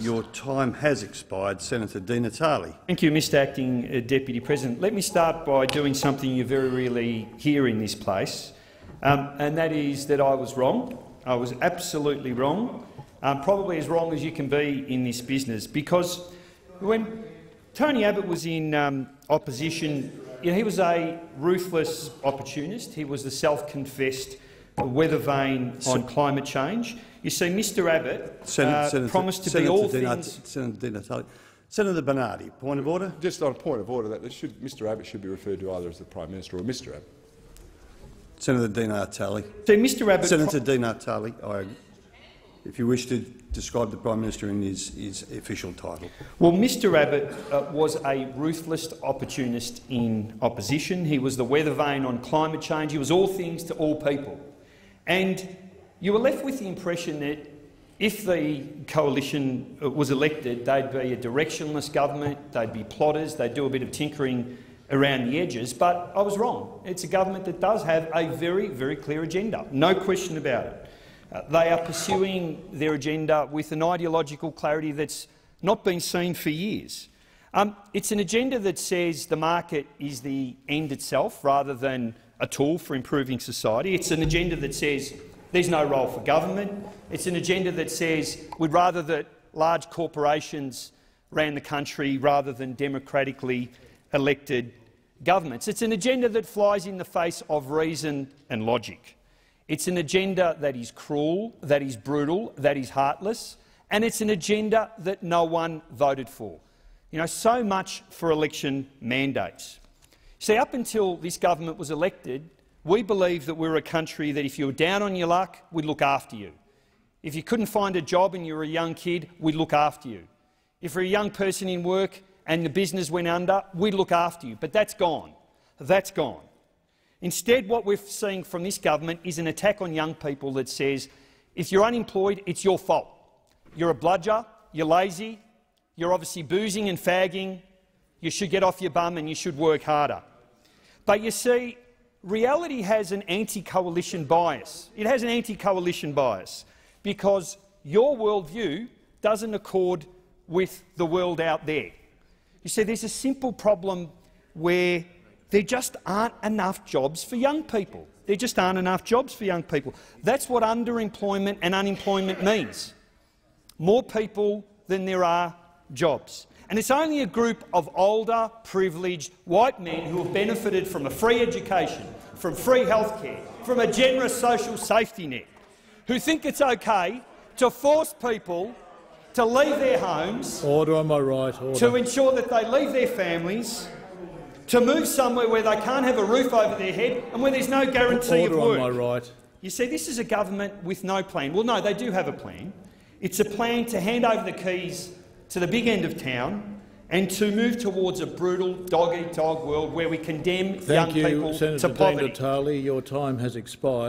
Your time has expired. Senator Di Natale. Thank you, Mr Acting Deputy President. Let me start by doing something you very rarely hear in this place, and that is that I was wrong. I was absolutely wrong, probably as wrong as you can be in this business, because when Tony Abbott was in opposition, he was a ruthless opportunist. He was the self-confessed weather vane on climate change. You see, Mr Abbott promised to be all things— Senator Di Natale. Senator Bernardi, point of order. Just on a point of order, that Mr Abbott should be referred to either as the Prime Minister or Mr Abbott. Senator Di Natale. So Mr Abbott— Senator Di Natale, if you wish to describe the Prime Minister in his official title. Well, Mr Abbott was a ruthless opportunist in opposition. He was the weather vane on climate change. He was all things to all people. And you were left with the impression that if the coalition was elected, they'd be a directionless government, they'd be plotters, they'd do a bit of tinkering around the edges. But I was wrong. It's a government that does have a very, very clear agenda, no question about it. They are pursuing their agenda with an ideological clarity that's not been seen for years. It's an agenda that says the market is the end itself rather than a tool for improving society. It's an agenda that says there's no role for government. It's an agenda that says we'd rather that large corporations ran the country rather than democratically elected governments. It's an agenda that flies in the face of reason and logic. It's an agenda that is cruel, that is brutal, that is heartless, and it's an agenda that no one voted for. So much for election mandates. See, up until this government was elected, we believed that we were a country that if you were down on your luck, we'd look after you. If you couldn't find a job and you were a young kid, we'd look after you. If you're a young person in work and the business went under, we'd look after you. But that's gone. That's gone. Instead, what we're seeing from this government is an attack on young people that says, if you're unemployed, it's your fault. You're a bludger, you're lazy, you're obviously boozing and fagging, you should get off your bum and you should work harder. But you see, reality has an anti-coalition bias. It has an anti-coalition bias because your worldview doesn't accord with the world out there. You see, there's a simple problem where there just aren't enough jobs for young people. There just aren't enough jobs for young people. That's what underemployment and unemployment means. More people than there are jobs. And it's only a group of older, privileged white men who have benefited from a free education, from free health care, from a generous social safety net, who think it's okay to force people to leave their homes— Order on my right. Order. To ensure that they leave their families, to move somewhere where they can't have a roof over their head and where there's no guarantee of work. Order on my right. You see, this is a government with no plan. Well, no, they do have a plan. It's a plan to hand over the keys to the big end of town and to move towards a brutal dog-eat-dog world where we condemn young people to poverty. Thank you, Senator Di Natale. Your time has expired.